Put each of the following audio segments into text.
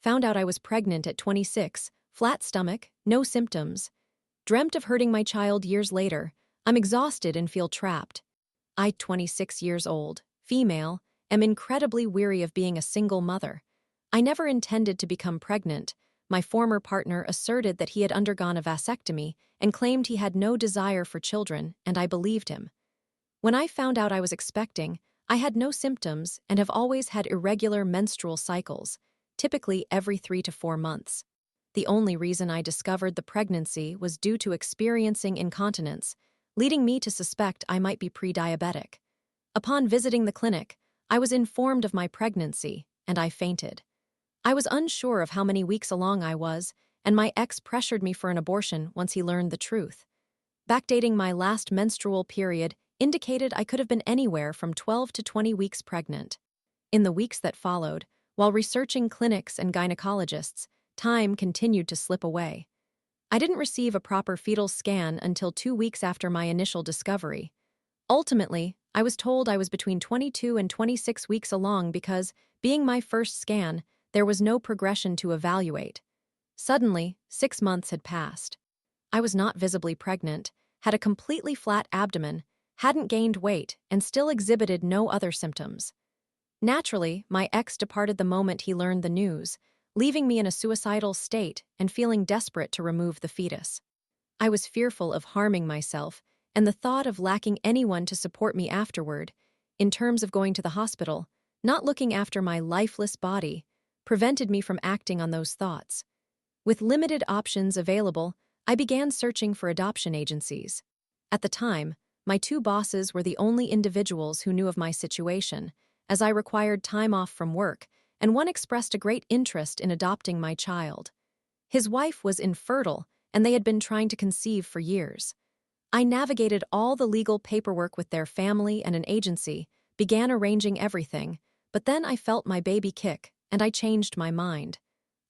Found out I was pregnant at 26, flat stomach, no symptoms. Dreamt of hurting my child years later. I'm exhausted and feel trapped. I, 26 years old, female, am incredibly weary of being a single mother. I never intended to become pregnant. My former partner asserted that he had undergone a vasectomy and claimed he had no desire for children, and I believed him. When I found out I was expecting, I had no symptoms and have always had irregular menstrual cycles, typically every 3 to 4 months. The only reason I discovered the pregnancy was due to experiencing incontinence, leading me to suspect I might be pre-diabetic. Upon visiting the clinic, I was informed of my pregnancy, and I fainted. I was unsure of how many weeks along I was, and my ex pressured me for an abortion once he learned the truth. Backdating my last menstrual period indicated I could have been anywhere from 12 to 20 weeks pregnant. In the weeks that followed, while researching clinics and gynecologists, time continued to slip away. I didn't receive a proper fetal scan until 2 weeks after my initial discovery. Ultimately, I was told I was between 22 and 26 weeks along because, being my first scan, there was no progression to evaluate. Suddenly, 6 months had passed. I was not visibly pregnant, had a completely flat abdomen, hadn't gained weight, and still exhibited no other symptoms. Naturally, my ex departed the moment he learned the news, leaving me in a suicidal state and feeling desperate to remove the fetus. I was fearful of harming myself, and the thought of lacking anyone to support me afterward, in terms of going to the hospital, not looking after my lifeless body, prevented me from acting on those thoughts. With limited options available, I began searching for adoption agencies. At the time, my 2 bosses were the only individuals who knew of my situation, as I required time off from work, and one expressed a great interest in adopting my child. His wife was infertile, and they had been trying to conceive for years. I navigated all the legal paperwork with their family and an agency, began arranging everything, but then I felt my baby kick, and I changed my mind.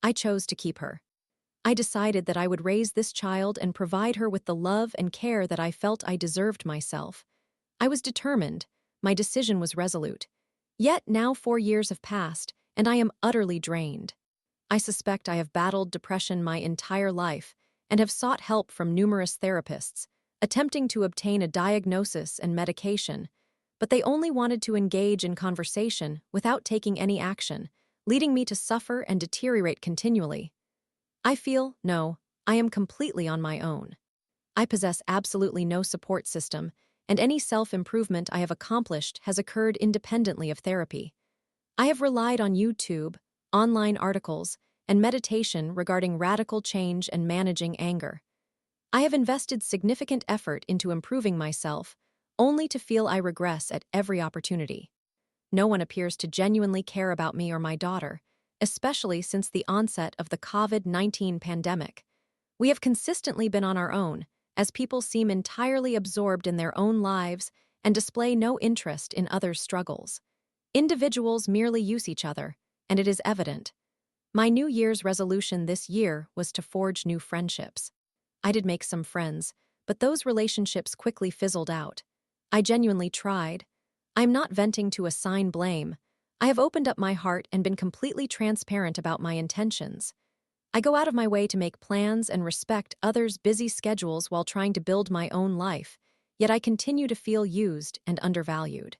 I chose to keep her. I decided that I would raise this child and provide her with the love and care that I felt I deserved myself. I was determined. My decision was resolute. Yet now 4 years have passed, and I am utterly drained. I suspect I have battled depression my entire life and have sought help from numerous therapists, attempting to obtain a diagnosis and medication, but they only wanted to engage in conversation without taking any action, leading me to suffer and deteriorate continually. I feel, no, I am completely on my own. I possess absolutely no support system, and any self-improvement I have accomplished has occurred independently of therapy. I have relied on YouTube, online articles, and meditation regarding radical change and managing anger. I have invested significant effort into improving myself, only to feel I regress at every opportunity. No one appears to genuinely care about me or my daughter, especially since the onset of the COVID-19 pandemic. We have consistently been on our own, as people seem entirely absorbed in their own lives and display no interest in others' struggles. Individuals merely use each other, and it is evident. My New Year's resolution this year was to forge new friendships. I did make some friends, but those relationships quickly fizzled out. I genuinely tried. I am not venting to assign blame. I have opened up my heart and been completely transparent about my intentions. I go out of my way to make plans and respect others' busy schedules while trying to build my own life, yet I continue to feel used and undervalued.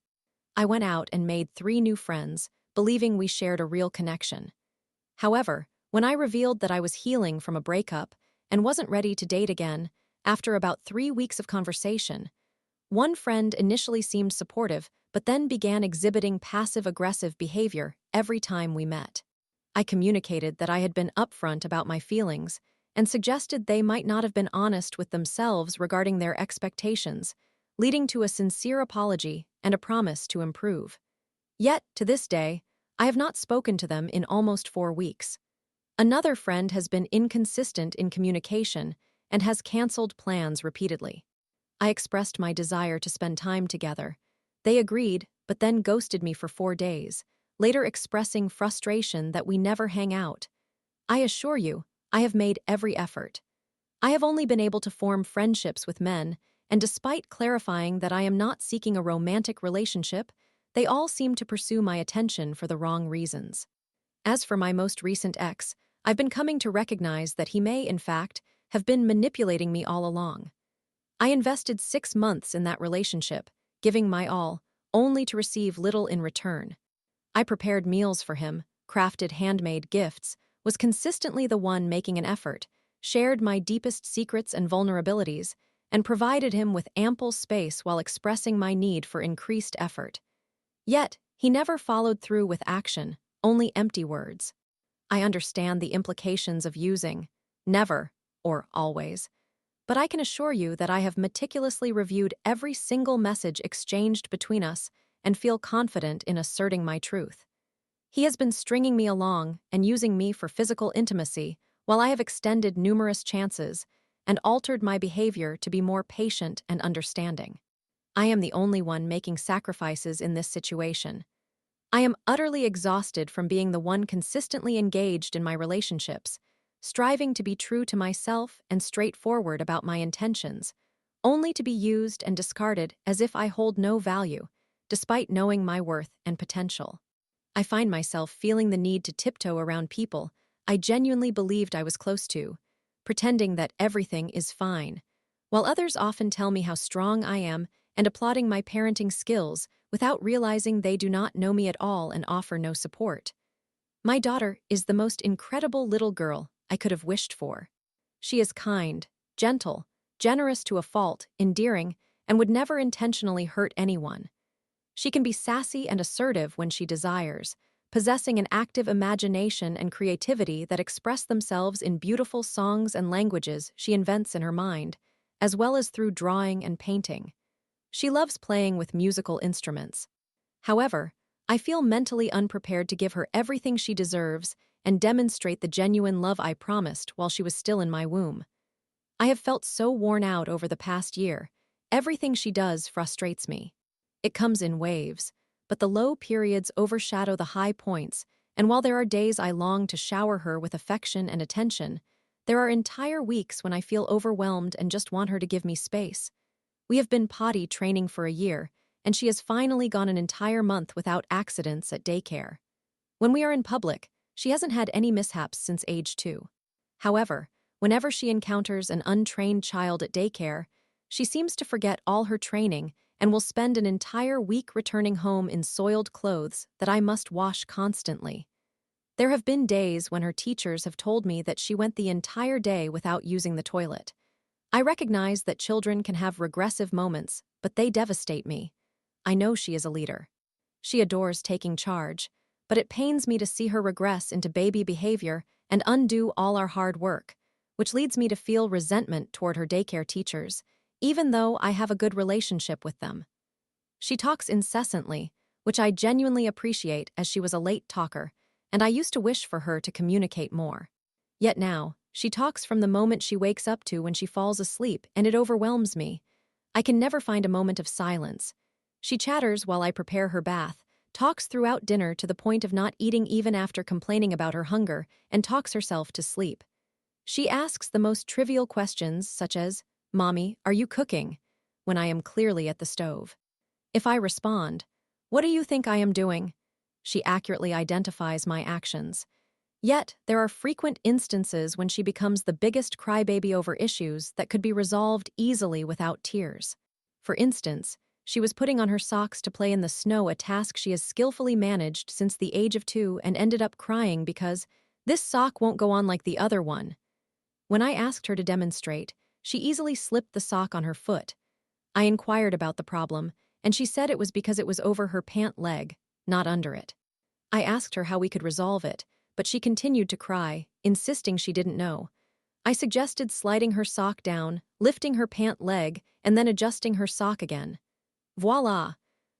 I went out and made 3 new friends, believing we shared a real connection. However, when I revealed that I was healing from a breakup and wasn't ready to date again, after about 3 weeks of conversation, one friend initially seemed supportive, but then began exhibiting passive-aggressive behavior every time we met. I communicated that I had been upfront about my feelings and suggested they might not have been honest with themselves regarding their expectations, leading to a sincere apology and a promise to improve. Yet, to this day, I have not spoken to them in almost 4 weeks. Another friend has been inconsistent in communication and has canceled plans repeatedly. I expressed my desire to spend time together. They agreed, but then ghosted me for 4 days, later expressing frustration that we never hang out. I assure you, I have made every effort. I have only been able to form friendships with men, and despite clarifying that I am not seeking a romantic relationship, they all seem to pursue my attention for the wrong reasons. As for my most recent ex, I've been coming to recognize that he may, in fact, have been manipulating me all along. I invested 6 months in that relationship, giving my all, only to receive little in return. I prepared meals for him, crafted handmade gifts, was consistently the one making an effort, shared my deepest secrets and vulnerabilities, and provided him with ample space while expressing my need for increased effort. Yet, he never followed through with action, only empty words. I understand the implications of using never or always, but I can assure you that I have meticulously reviewed every single message exchanged between us and feel confident in asserting my truth. He has been stringing me along and using me for physical intimacy while I have extended numerous chances and altered my behavior to be more patient and understanding. I am the only one making sacrifices in this situation. I am utterly exhausted from being the one consistently engaged in my relationships, striving to be true to myself and straightforward about my intentions, only to be used and discarded as if I hold no value, despite knowing my worth and potential. I find myself feeling the need to tiptoe around people I genuinely believed I was close to, pretending that everything is fine, while others often tell me how strong I am and applauding my parenting skills without realizing they do not know me at all and offer no support. My daughter is the most incredible little girl I could have wished for. She is kind, gentle, generous to a fault, endearing, and would never intentionally hurt anyone. She can be sassy and assertive when she desires, possessing an active imagination and creativity that express themselves in beautiful songs and languages she invents in her mind, as well as through drawing and painting. She loves playing with musical instruments. However, I feel mentally unprepared to give her everything she deserves and demonstrate the genuine love I promised while she was still in my womb. I have felt so worn out over the past year. Everything she does frustrates me. It comes in waves, but the low periods overshadow the high points, and while there are days I long to shower her with affection and attention, there are entire weeks when I feel overwhelmed and just want her to give me space. We have been potty training for a year, and she has finally gone an entire month without accidents at daycare. When we are in public, she hasn't had any mishaps since age 2. However, whenever she encounters an untrained child at daycare, she seems to forget all her training and will spend an entire week returning home in soiled clothes that I must wash constantly. There have been days when her teachers have told me that she went the entire day without using the toilet. I recognize that children can have regressive moments, but they devastate me. I know she is a leader. She adores taking charge, but it pains me to see her regress into baby behavior and undo all our hard work, which leads me to feel resentment toward her daycare teachers, even though I have a good relationship with them. She talks incessantly, which I genuinely appreciate as she was a late talker, and I used to wish for her to communicate more. Yet now, she talks from the moment she wakes up to when she falls asleep, and it overwhelms me. I can never find a moment of silence. She chatters while I prepare her bath, talks throughout dinner to the point of not eating even after complaining about her hunger, and talks herself to sleep. She asks the most trivial questions such as, "Mommy, are you cooking?" when I am clearly at the stove. If I respond, "What do you think I am doing?" she accurately identifies my actions. Yet, there are frequent instances when she becomes the biggest crybaby over issues that could be resolved easily without tears. For instance, she was putting on her socks to play in the snow, a task she has skillfully managed since the age of 2, and ended up crying because, "This sock won't go on like the other one." When I asked her to demonstrate, she easily slipped the sock on her foot. I inquired about the problem, and she said it was because it was over her pant leg, not under it. I asked her how we could resolve it, but she continued to cry, insisting she didn't know. I suggested sliding her sock down, lifting her pant leg, and then adjusting her sock again. Voila!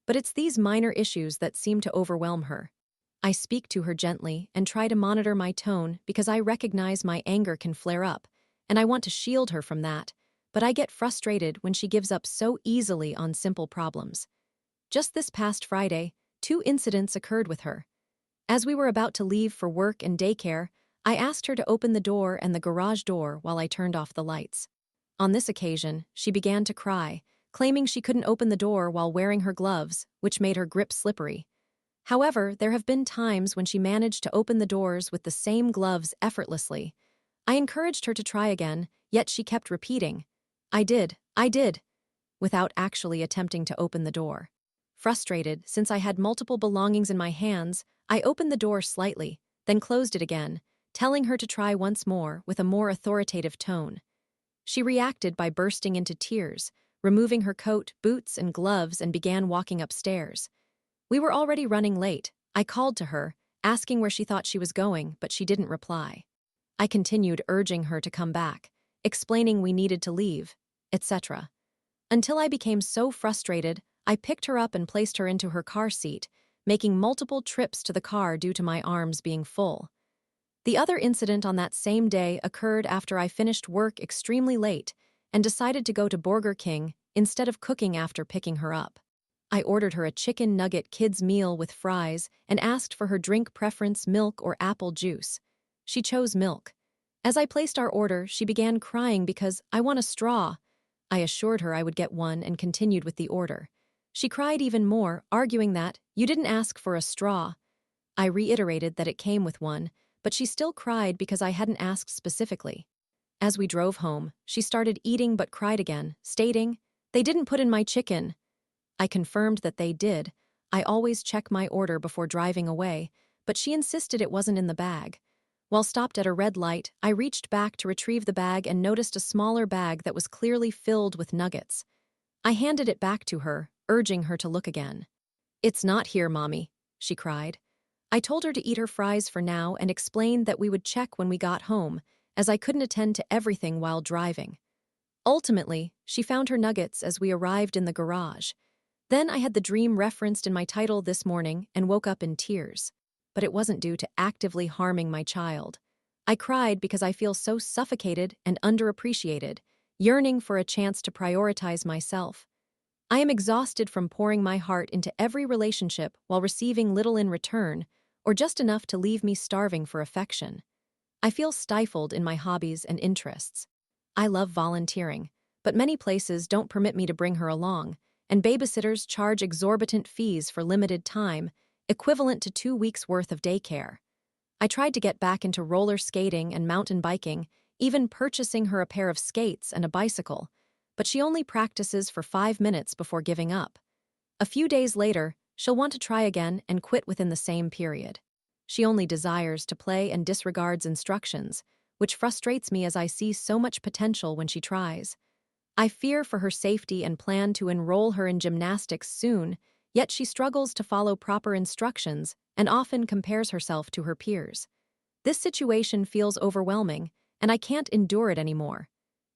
But it's these minor issues that seem to overwhelm her. I speak to her gently and try to monitor my tone because I recognize my anger can flare up, and I want to shield her from that, but I get frustrated when she gives up so easily on simple problems. Just this past Friday, 2 incidents occurred with her. As we were about to leave for work and daycare, I asked her to open the door and the garage door while I turned off the lights. On this occasion, she began to cry, claiming she couldn't open the door while wearing her gloves, which made her grip slippery. However, there have been times when she managed to open the doors with the same gloves effortlessly. I encouraged her to try again, yet she kept repeating, I did, without actually attempting to open the door. Frustrated, since I had multiple belongings in my hands, I opened the door slightly, then closed it again, telling her to try once more with a more authoritative tone. She reacted by bursting into tears, removing her coat, boots, and gloves, and began walking upstairs. We were already running late. I called to her, asking where she thought she was going, but she didn't reply. I continued urging her to come back, explaining we needed to leave, etc. Until I became so frustrated, I picked her up and placed her into her car seat, making multiple trips to the car due to my arms being full. The other incident on that same day occurred after I finished work extremely late and decided to go to Burger King instead of cooking after picking her up. I ordered her a chicken nugget kids meal with fries and asked for her drink preference, milk or apple juice. She chose milk. As I placed our order, she began crying because I want a straw. I assured her I would get one and continued with the order. She cried even more, arguing that, you didn't ask for a straw. I reiterated that it came with one, but she still cried because I hadn't asked specifically. As we drove home, she started eating but cried again, stating, they didn't put in my chicken. I confirmed that they did. I always check my order before driving away, but she insisted it wasn't in the bag. While stopped at a red light, I reached back to retrieve the bag and noticed a smaller bag that was clearly filled with nuggets. I handed it back to her, urging her to look again. It's not here, Mommy, she cried. I told her to eat her fries for now and explained that we would check when we got home, as I couldn't attend to everything while driving. Ultimately, she found her nuggets as we arrived in the garage. Then I had the dream referenced in my title this morning and woke up in tears. But it wasn't due to actively harming my child. I cried because I feel so suffocated and underappreciated, yearning for a chance to prioritize myself. I am exhausted from pouring my heart into every relationship while receiving little in return, or just enough to leave me starving for affection. I feel stifled in my hobbies and interests. I love volunteering, but many places don't permit me to bring her along, and babysitters charge exorbitant fees for limited time, equivalent to 2 weeks' worth of daycare. I tried to get back into roller skating and mountain biking, even purchasing her a pair of skates and a bicycle, but she only practices for 5 minutes before giving up. A few days later, she'll want to try again and quit within the same period. She only desires to play and disregards instructions, which frustrates me as I see so much potential when she tries. I fear for her safety and plan to enroll her in gymnastics soon, yet she struggles to follow proper instructions and often compares herself to her peers. This situation feels overwhelming, and I can't endure it anymore.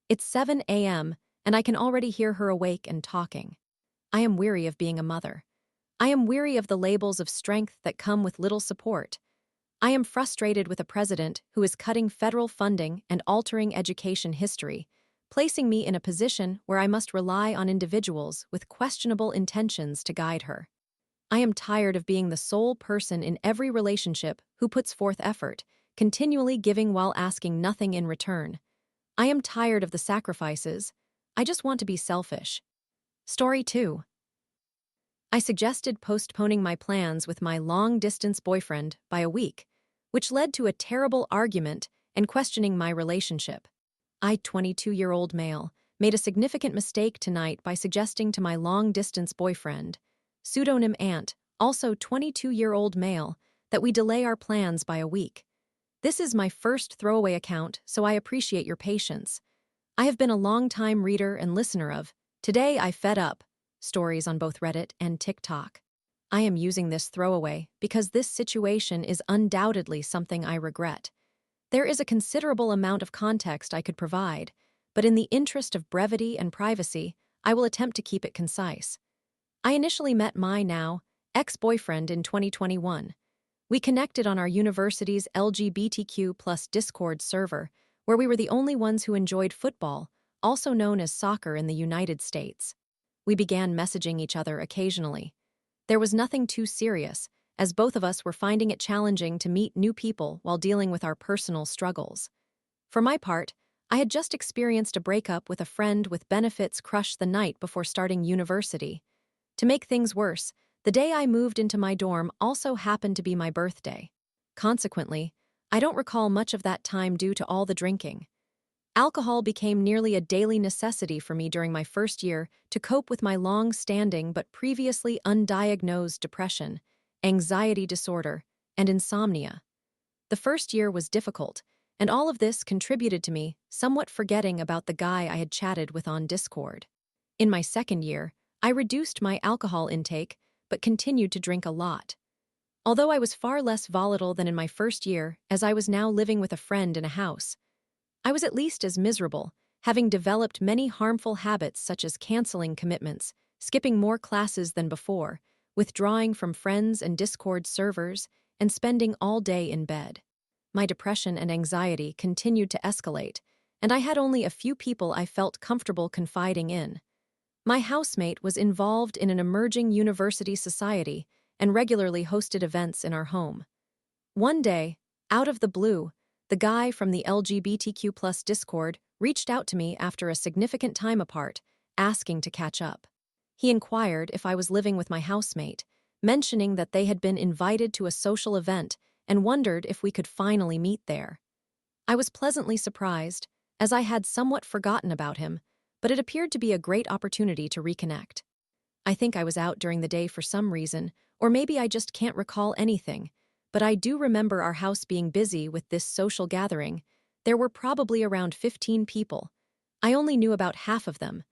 It's 7 a.m., and I can already hear her awake and talking. I am weary of being a mother. I am weary of the labels of strength that come with little support. I am frustrated with a president who is cutting federal funding and altering education history, placing me in a position where I must rely on individuals with questionable intentions to guide her. I am tired of being the sole person in every relationship who puts forth effort, continually giving while asking nothing in return. I am tired of the sacrifices. I just want to be selfish. Story 2. I suggested postponing my plans with my long-distance boyfriend by a week, which led to a terrible argument and questioning my relationship. I, 22-year-old male, made a significant mistake tonight by suggesting to my long-distance boyfriend, pseudonym Ant, also 22-year-old male, that we delay our plans by a week. This is my first throwaway account, so I appreciate your patience. I have been a long-time reader and listener of Today I Fed Up stories on both Reddit and TikTok. I am using this throwaway because this situation is undoubtedly something I regret. There is a considerable amount of context I could provide, but in the interest of brevity and privacy, I will attempt to keep it concise. I initially met my now ex-boyfriend in 2021. We connected on our university's LGBTQ+ Discord server, where we were the only ones who enjoyed football, also known as soccer in the United States. We began messaging each other occasionally. There was nothing too serious, as both of us were finding it challenging to meet new people while dealing with our personal struggles. For my part, I had just experienced a breakup with a friend with benefits crush the night before starting university. To make things worse, The day I moved into my dorm also happened to be my birthday. Consequently, I don't recall much of that time due to all the drinking. Alcohol became nearly a daily necessity for me during my first year to cope with my long-standing but previously undiagnosed depression, anxiety disorder, and insomnia. The first year was difficult, and all of this contributed to me somewhat forgetting about the guy I had chatted with on Discord. In my second year, I reduced my alcohol intake but continued to drink a lot. Although I was far less volatile than in my first year, as I was now living with a friend in a house, I was at least as miserable, having developed many harmful habits such as canceling commitments, skipping more classes than before, withdrawing from friends and Discord servers, and spending all day in bed. My depression and anxiety continued to escalate, and I had only a few people I felt comfortable confiding in. My housemate was involved in an emerging university society and regularly hosted events in our home. One day, out of the blue, the guy from the LGBTQ+ Discord reached out to me after a significant time apart, asking to catch up. He inquired if I was living with my housemate, mentioning that they had been invited to a social event and wondered if we could finally meet there. I was pleasantly surprised, as I had somewhat forgotten about him, but it appeared to be a great opportunity to reconnect. I think I was out during the day for some reason, or maybe I just can't recall anything, but I do remember our house being busy with this social gathering. There were probably around 15 people. I only knew about half of them.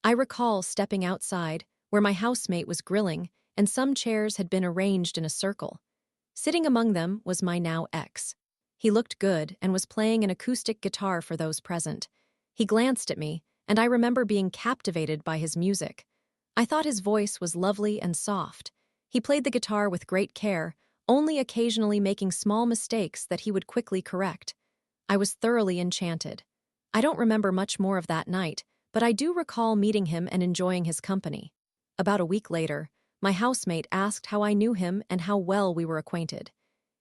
I recall stepping outside, where my housemate was grilling, and some chairs had been arranged in a circle. Sitting among them was my now ex. He looked good and was playing an acoustic guitar for those present. He glanced at me, and I remember being captivated by his music. I thought his voice was lovely and soft. He played the guitar with great care, only occasionally making small mistakes that he would quickly correct. I was thoroughly enchanted. I don't remember much more of that night, but I do recall meeting him and enjoying his company. About a week later, my housemate asked how I knew him and how well we were acquainted.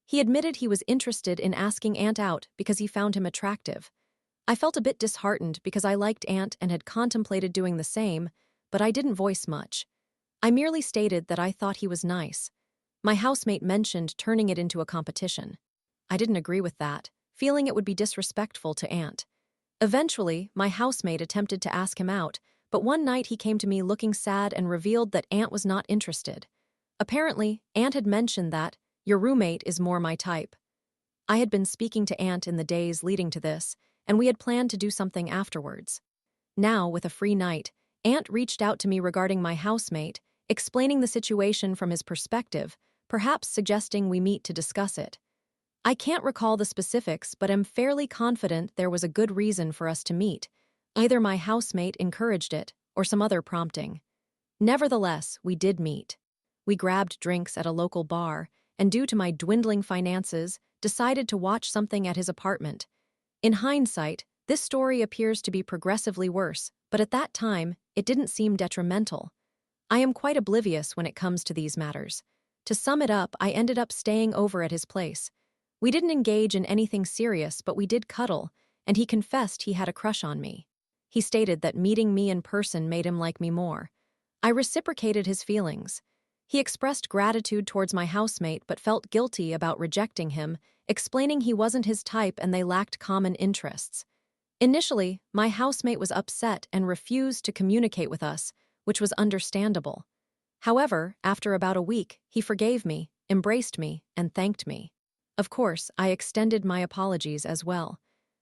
He admitted he was interested in asking Ant out because he found him attractive. I felt a bit disheartened because I liked Ant and had contemplated doing the same, but I didn't voice much. I merely stated that I thought he was nice. My housemate mentioned turning it into a competition. I didn't agree with that, feeling it would be disrespectful to Ant. Eventually, my housemate attempted to ask him out, but one night he came to me looking sad and revealed that Ant was not interested. Apparently, Ant had mentioned that, "Your roommate is more my type." I had been speaking to Ant in the days leading to this, and we had planned to do something afterwards. Now, with a free night, Ant reached out to me regarding my housemate, explaining the situation from his perspective, perhaps suggesting we meet to discuss it. I can't recall the specifics, but am fairly confident there was a good reason for us to meet. Either my housemate encouraged it, or some other prompting. Nevertheless, we did meet. We grabbed drinks at a local bar, and due to my dwindling finances, decided to watch something at his apartment. In hindsight, this story appears to be progressively worse, but at that time, it didn't seem detrimental. I am quite oblivious when it comes to these matters. To sum it up, I ended up staying over at his place. We didn't engage in anything serious, but we did cuddle, and he confessed he had a crush on me. He stated that meeting me in person made him like me more. I reciprocated his feelings. He expressed gratitude towards my housemate but felt guilty about rejecting him, explaining he wasn't his type and they lacked common interests. Initially, my housemate was upset and refused to communicate with us, which was understandable. However, after about a week, he forgave me, embraced me, and thanked me. Of course, I extended my apologies as well.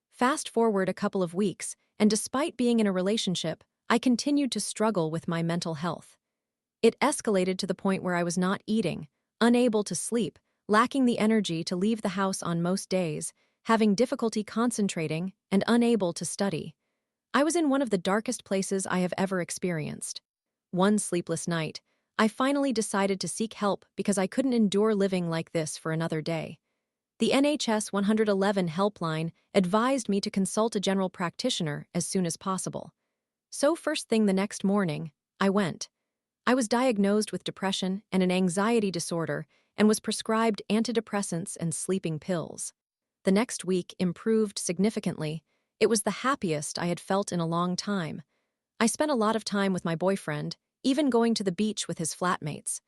Fast forward a couple of weeks, and despite being in a relationship, I continued to struggle with my mental health. It escalated to the point where I was not eating, unable to sleep, lacking the energy to leave the house on most days, having difficulty concentrating, and unable to study. I was in one of the darkest places I have ever experienced. One sleepless night, I finally decided to seek help because I couldn't endure living like this for another day. The NHS 111 helpline advised me to consult a general practitioner as soon as possible. So first thing the next morning, I went. I was diagnosed with depression and an anxiety disorder and was prescribed antidepressants and sleeping pills. The next week improved significantly. It was the happiest I had felt in a long time. I spent a lot of time with my boyfriend, even going to the beach with his flatmates.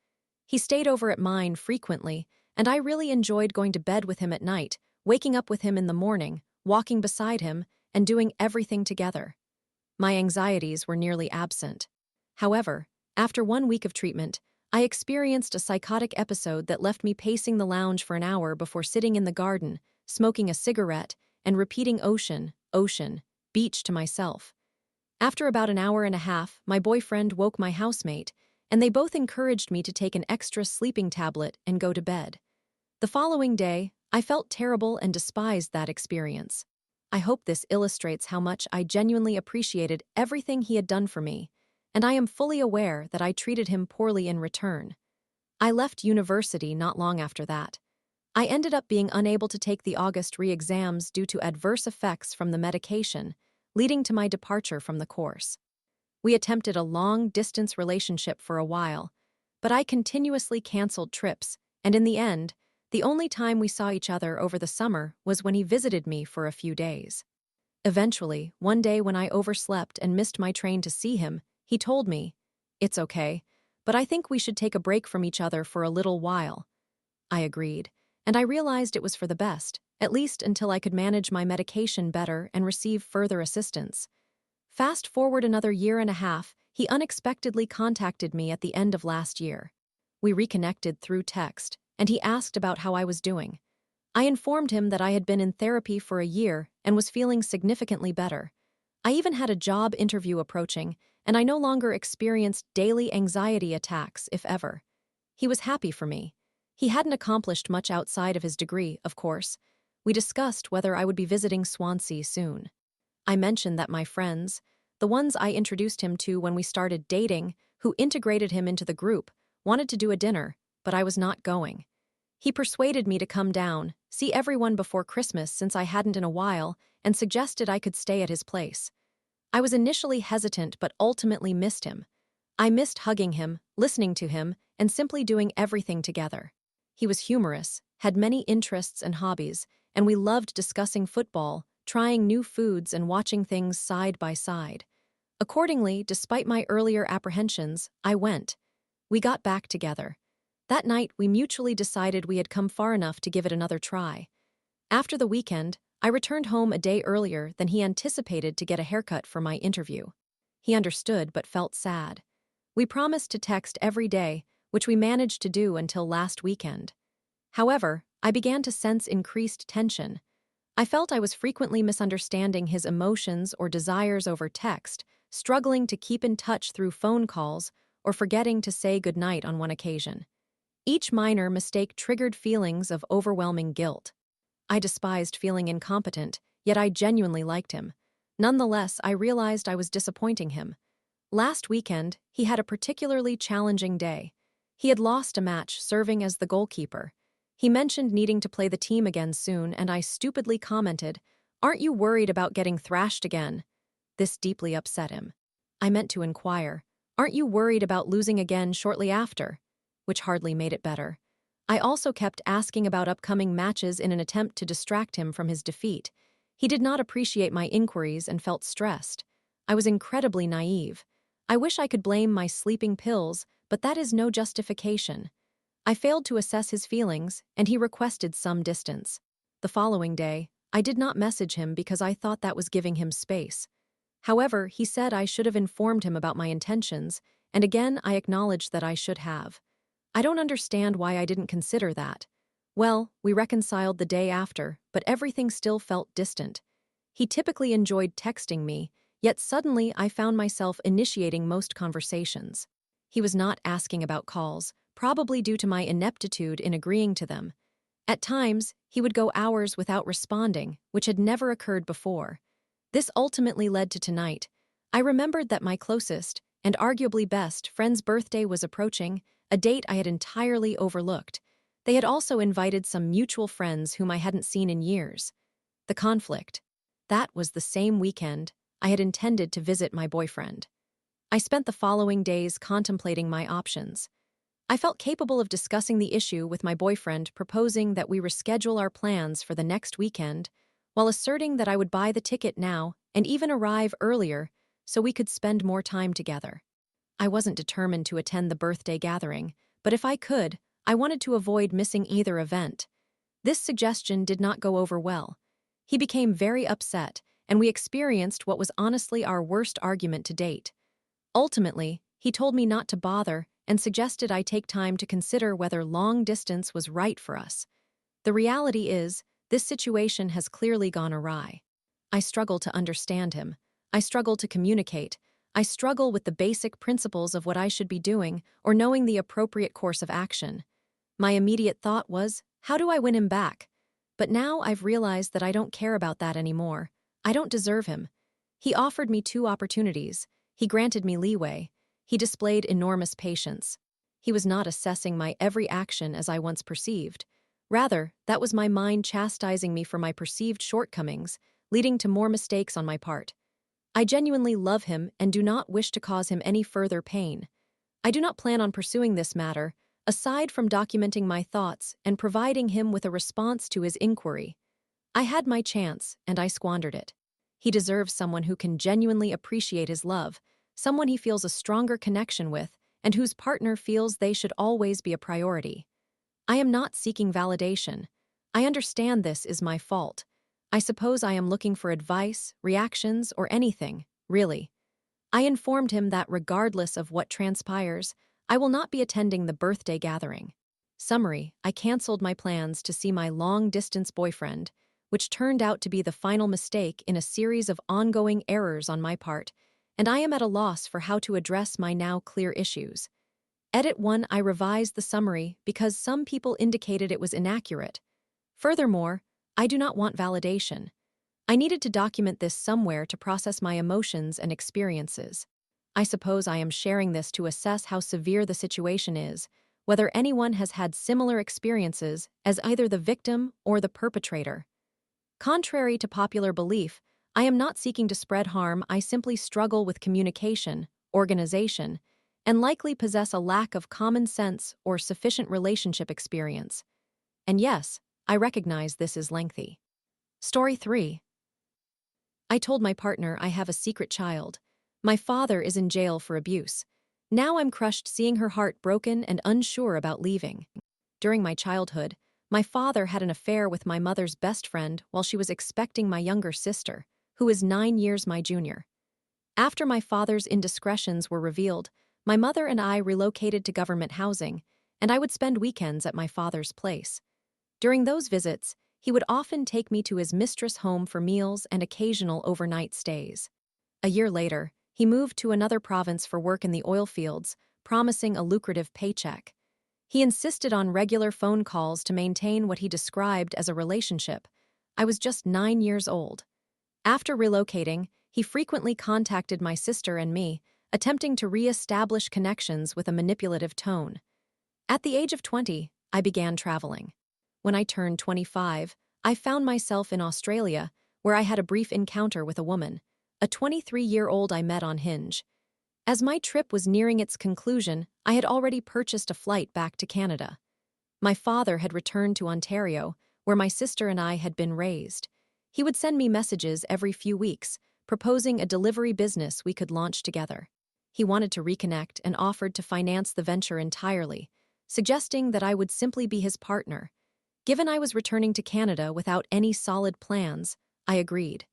He stayed over at mine frequently, and I really enjoyed going to bed with him at night, waking up with him in the morning, walking beside him, and doing everything together. My anxieties were nearly absent. However, after 1 week of treatment, I experienced a psychotic episode that left me pacing the lounge for an hour before sitting in the garden, smoking a cigarette, and repeating ocean, ocean, beach to myself. After about an hour and a half, my boyfriend woke my housemate, and they both encouraged me to take an extra sleeping tablet and go to bed. The following day, I felt terrible and despised that experience. I hope this illustrates how much I genuinely appreciated everything he had done for me, and I am fully aware that I treated him poorly in return. I left university not long after that. I ended up being unable to take the August re-exams due to adverse effects from the medication, leading to my departure from the course. We attempted a long-distance relationship for a while, but I continuously canceled trips, and in the end, the only time we saw each other over the summer was when he visited me for a few days. Eventually, one day when I overslept and missed my train to see him, he told me, "It's okay, but I think we should take a break from each other for a little while." I agreed, and I realized it was for the best, at least until I could manage my medication better and receive further assistance. Fast forward another year and a half, he unexpectedly contacted me at the end of last year. We reconnected through text, and he asked about how I was doing. I informed him that I had been in therapy for a year and was feeling significantly better. I even had a job interview approaching, and I no longer experienced daily anxiety attacks, if ever. He was happy for me. He hadn't accomplished much outside of his degree, of course. We discussed whether I would be visiting Swansea soon. I mentioned that my friends, the ones I introduced him to when we started dating, who integrated him into the group, wanted to do a dinner, but I was not going. He persuaded me to come down, see everyone before Christmas since I hadn't in a while, and suggested I could stay at his place. I was initially hesitant but ultimately missed him. I missed hugging him, listening to him, and simply doing everything together. He was humorous, had many interests and hobbies, and we loved discussing football, trying new foods, and watching things side by side. Accordingly, despite my earlier apprehensions, I went. We got back together. That night, we mutually decided we had come far enough to give it another try. After the weekend, I returned home a day earlier than he anticipated to get a haircut for my interview. He understood but felt sad. We promised to text every day, which we managed to do until last weekend. However, I began to sense increased tension. I felt I was frequently misunderstanding his emotions or desires over text, struggling to keep in touch through phone calls, or forgetting to say goodnight on one occasion. Each minor mistake triggered feelings of overwhelming guilt. I despised feeling incompetent, yet I genuinely liked him. Nonetheless, I realized I was disappointing him. Last weekend, he had a particularly challenging day. He had lost a match serving as the goalkeeper. He mentioned needing to play the team again soon, and I stupidly commented, "Aren't you worried about getting thrashed again?" This deeply upset him. I meant to inquire, "Aren't you worried about losing again shortly after?" Which hardly made it better. I also kept asking about upcoming matches in an attempt to distract him from his defeat. He did not appreciate my inquiries and felt stressed. I was incredibly naive. I wish I could blame my sleeping pills, but that is no justification. I failed to assess his feelings, and he requested some distance. The following day, I did not message him because I thought that was giving him space. However, he said I should have informed him about my intentions, and again I acknowledged that I should have. I don't understand why I didn't consider that. Well, we reconciled the day after, but everything still felt distant. He typically enjoyed texting me, yet suddenly I found myself initiating most conversations. He was not asking about calls, probably due to my ineptitude in agreeing to them. At times, he would go hours without responding, which had never occurred before. This ultimately led to tonight. I remembered that my closest, and arguably best, friend's birthday was approaching, a date I had entirely overlooked. They had also invited some mutual friends whom I hadn't seen in years. The conflict. That was the same weekend I had intended to visit my boyfriend. I spent the following days contemplating my options. I felt capable of discussing the issue with my boyfriend, proposing that we reschedule our plans for the next weekend, while asserting that I would buy the ticket now and even arrive earlier so we could spend more time together. I wasn't determined to attend the birthday gathering, but if I could, I wanted to avoid missing either event. This suggestion did not go over well. He became very upset, and we experienced what was honestly our worst argument to date. Ultimately, he told me not to bother and suggested I take time to consider whether long distance was right for us. The reality is, this situation has clearly gone awry. I struggle to understand him. I struggle to communicate. I struggle with the basic principles of what I should be doing or knowing the appropriate course of action. My immediate thought was, how do I win him back? But now I've realized that I don't care about that anymore. I don't deserve him. He offered me 2 opportunities. He granted me leeway. He displayed enormous patience. He was not assessing my every action as I once perceived. Rather, that was my mind chastising me for my perceived shortcomings, leading to more mistakes on my part. I genuinely love him and do not wish to cause him any further pain. I do not plan on pursuing this matter, aside from documenting my thoughts and providing him with a response to his inquiry. I had my chance, and I squandered it. He deserves someone who can genuinely appreciate his love, someone he feels a stronger connection with, and whose partner feels they should always be a priority. I am not seeking validation. I understand this is my fault. I suppose I am looking for advice, reactions, or anything, really. I informed him that regardless of what transpires, I will not be attending the birthday gathering. Summary: I canceled my plans to see my long-distance boyfriend, which turned out to be the final mistake in a series of ongoing errors on my part, and I am at a loss for how to address my now clear issues. Edit 1: I revised the summary because some people indicated it was inaccurate. Furthermore, I do not want validation. I needed to document this somewhere to process my emotions and experiences. I suppose I am sharing this to assess how severe the situation is, whether anyone has had similar experiences as either the victim or the perpetrator. Contrary to popular belief, I am not seeking to spread harm. I simply struggle with communication, organization, and likely possess a lack of common sense or sufficient relationship experience. And yes, I recognize this is lengthy. Story 3. I told my partner I have a secret child. My father is in jail for abuse. Now I'm crushed seeing her heart broken and unsure about leaving. During my childhood, my father had an affair with my mother's best friend while she was expecting my younger sister, who is 9 years my junior. After my father's indiscretions were revealed, my mother and I relocated to government housing, and I would spend weekends at my father's place. During those visits, he would often take me to his mistress' home for meals and occasional overnight stays. A year later, he moved to another province for work in the oil fields, promising a lucrative paycheck. He insisted on regular phone calls to maintain what he described as a relationship. I was just 9 years old. After relocating, he frequently contacted my sister and me, attempting to re-establish connections with a manipulative tone. At the age of 20, I began traveling. When I turned 25, I found myself in Australia, where I had a brief encounter with a woman, a 23-year-old I met on Hinge. As my trip was nearing its conclusion, I had already purchased a flight back to Canada. My father had returned to Ontario, where my sister and I had been raised. He would send me messages every few weeks, proposing a delivery business we could launch together. He wanted to reconnect and offered to finance the venture entirely, suggesting that I would simply be his partner. Given I was returning to Canada without any solid plans, I agreed.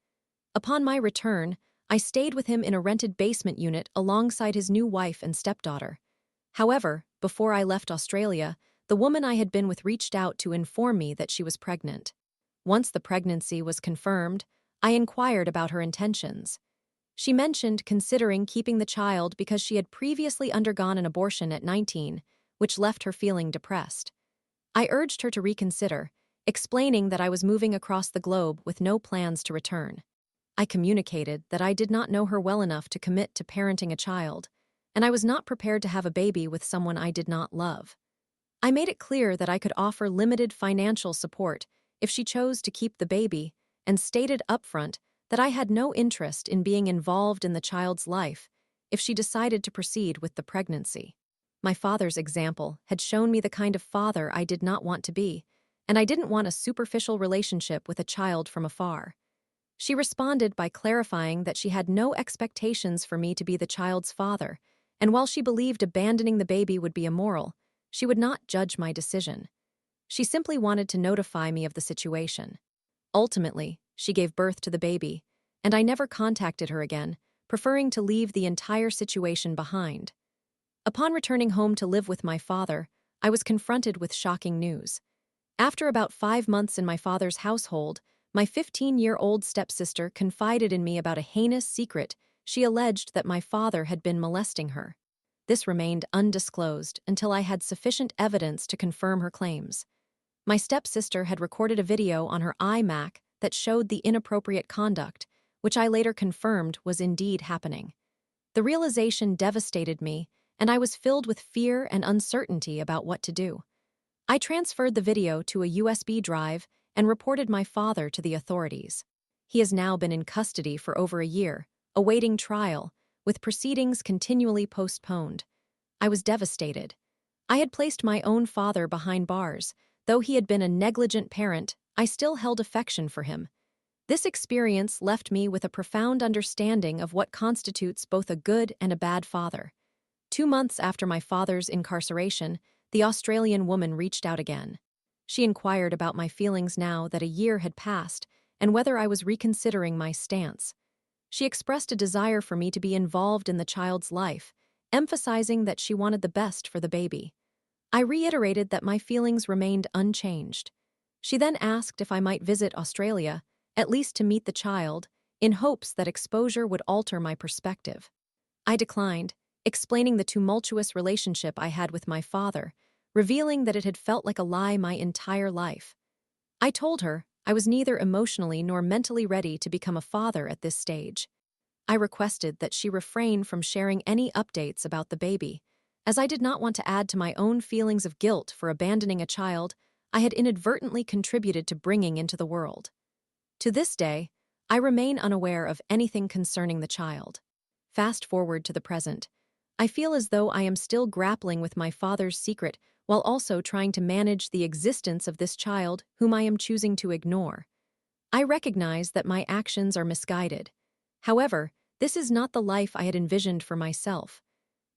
Upon my return, I stayed with him in a rented basement unit alongside his new wife and stepdaughter. However, before I left Australia, the woman I had been with reached out to inform me that she was pregnant. Once the pregnancy was confirmed, I inquired about her intentions. She mentioned considering keeping the child because she had previously undergone an abortion at 19, which left her feeling depressed. I urged her to reconsider, explaining that I was moving across the globe with no plans to return. I communicated that I did not know her well enough to commit to parenting a child, and I was not prepared to have a baby with someone I did not love. I made it clear that I could offer limited financial support if she chose to keep the baby, and stated upfront that I had no interest in being involved in the child's life if she decided to proceed with the pregnancy. My father's example had shown me the kind of father I did not want to be, and I didn't want a superficial relationship with a child from afar. She responded by clarifying that she had no expectations for me to be the child's father, and while she believed abandoning the baby would be immoral, She would not judge my decision. She simply wanted to notify me of the situation. Ultimately, she gave birth to the baby, and I never contacted her again, preferring to leave the entire situation behind. Upon returning home to live with my father, I was confronted with shocking news. After about 5 months in my father's household, my 15-year-old stepsister confided in me about a heinous secret. She alleged that my father had been molesting her. This remained undisclosed until I had sufficient evidence to confirm her claims. My stepsister had recorded a video on her iMac that showed the inappropriate conduct, which I later confirmed was indeed happening. The realization devastated me, and I was filled with fear and uncertainty about what to do. I transferred the video to a USB drive and reported my father to the authorities. He has now been in custody for over a year, awaiting trial, with proceedings continually postponed. I was devastated. I had placed my own father behind bars. Though he had been a negligent parent, I still held affection for him. This experience left me with a profound understanding of what constitutes both a good and a bad father. 2 months after my father's incarceration, the Australian woman reached out again. She inquired about my feelings now that a year had passed and whether I was reconsidering my stance. She expressed a desire for me to be involved in the child's life, emphasizing that she wanted the best for the baby. I reiterated that my feelings remained unchanged. She then asked if I might visit Australia, at least to meet the child, in hopes that exposure would alter my perspective. I declined, explaining the tumultuous relationship I had with my father, revealing that it had felt like a lie my entire life. I told her I was neither emotionally nor mentally ready to become a father at this stage. I requested that she refrain from sharing any updates about the baby, as I did not want to add to my own feelings of guilt for abandoning a child I had inadvertently contributed to bringing into the world. To this day, I remain unaware of anything concerning the child. Fast forward to the present. I feel as though I am still grappling with my father's secret while also trying to manage the existence of this child whom I am choosing to ignore. I recognize that my actions are misguided. However, this is not the life I had envisioned for myself.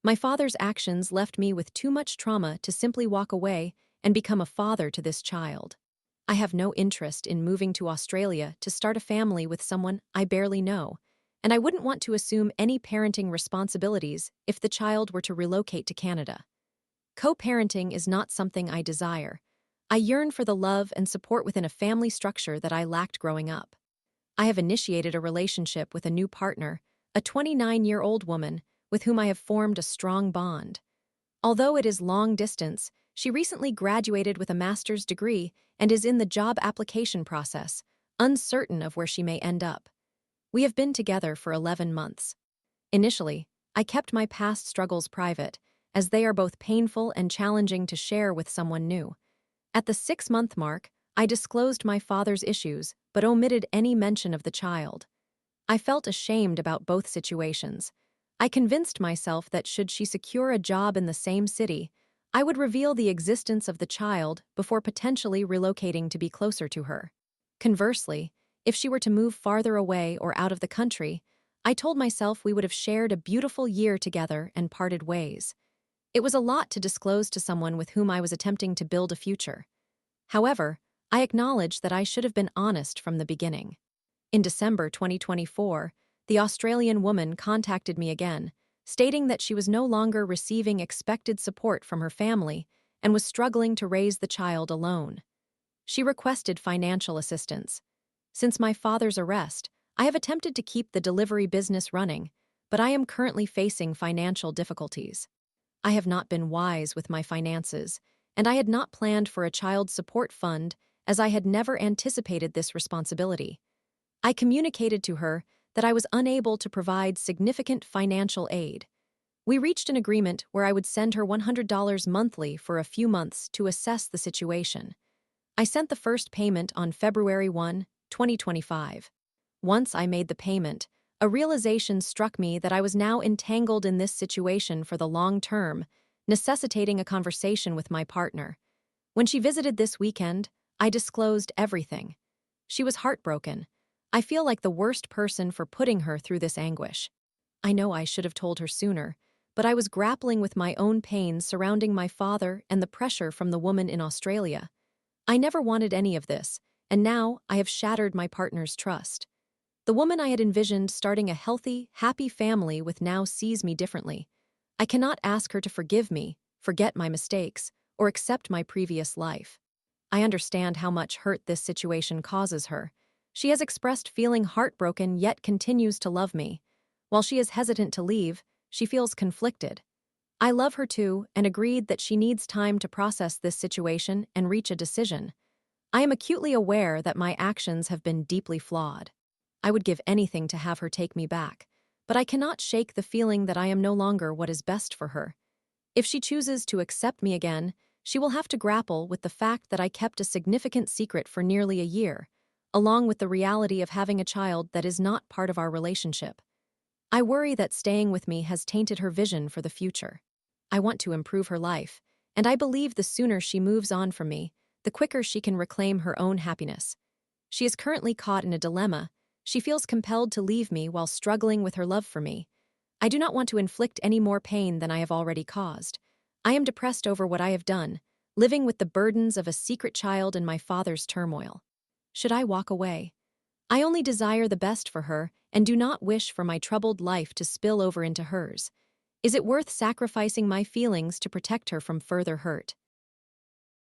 My father's actions left me with too much trauma to simply walk away and become a father to this child. I have no interest in moving to Australia to start a family with someone I barely know, and I wouldn't want to assume any parenting responsibilities if the child were to relocate to Canada. Co-parenting is not something I desire. I yearn for the love and support within a family structure that I lacked growing up. I have initiated a relationship with a new partner, a 29-year-old woman, with whom I have formed a strong bond. Although it is long distance, she recently graduated with a master's degree and is in the job application process, uncertain of where she may end up. We have been together for 11 months. Initially, I kept my past struggles private, as they are both painful and challenging to share with someone new. At the 6-month mark, I disclosed my father's issues, but omitted any mention of the child. I felt ashamed about both situations. I convinced myself that should she secure a job in the same city, I would reveal the existence of the child before potentially relocating to be closer to her. Conversely, if she were to move farther away or out of the country, I told myself we would have shared a beautiful year together and parted ways. It was a lot to disclose to someone with whom I was attempting to build a future. However, I acknowledge that I should have been honest from the beginning. In December 2024, the Australian woman contacted me again, stating that she was no longer receiving expected support from her family and was struggling to raise the child alone. She requested financial assistance. Since my father's arrest, I have attempted to keep the delivery business running, but I am currently facing financial difficulties. I have not been wise with my finances, and I had not planned for a child support fund as I had never anticipated this responsibility. I communicated to her that I was unable to provide significant financial aid. We reached an agreement where I would send her $100 monthly for a few months to assess the situation. I sent the first payment on February 1, 2025. Once I made the payment, a realization struck me that I was now entangled in this situation for the long term, necessitating a conversation with my partner. When she visited this weekend, I disclosed everything. She was heartbroken. I feel like the worst person for putting her through this anguish. I know I should have told her sooner, but I was grappling with my own pains surrounding my father and the pressure from the woman in Australia. I never wanted any of this, and now I have shattered my partner's trust. The woman I had envisioned starting a healthy, happy family with now sees me differently. I cannot ask her to forgive me, forget my mistakes, or accept my previous life. I understand how much hurt this situation causes her. She has expressed feeling heartbroken yet continues to love me. While she is hesitant to leave, she feels conflicted. I love her too and agreed that she needs time to process this situation and reach a decision. I am acutely aware that my actions have been deeply flawed. I would give anything to have her take me back, but I cannot shake the feeling that I am no longer what is best for her. If she chooses to accept me again, she will have to grapple with the fact that I kept a significant secret for nearly a year, along with the reality of having a child that is not part of our relationship. I worry that staying with me has tainted her vision for the future. I want to improve her life, and I believe the sooner she moves on from me, the quicker she can reclaim her own happiness. She is currently caught in a dilemma. She feels compelled to leave me while struggling with her love for me. I do not want to inflict any more pain than I have already caused. I am depressed over what I have done, living with the burdens of a secret child and my father's turmoil. Should I walk away? I only desire the best for her and do not wish for my troubled life to spill over into hers. Is it worth sacrificing my feelings to protect her from further hurt?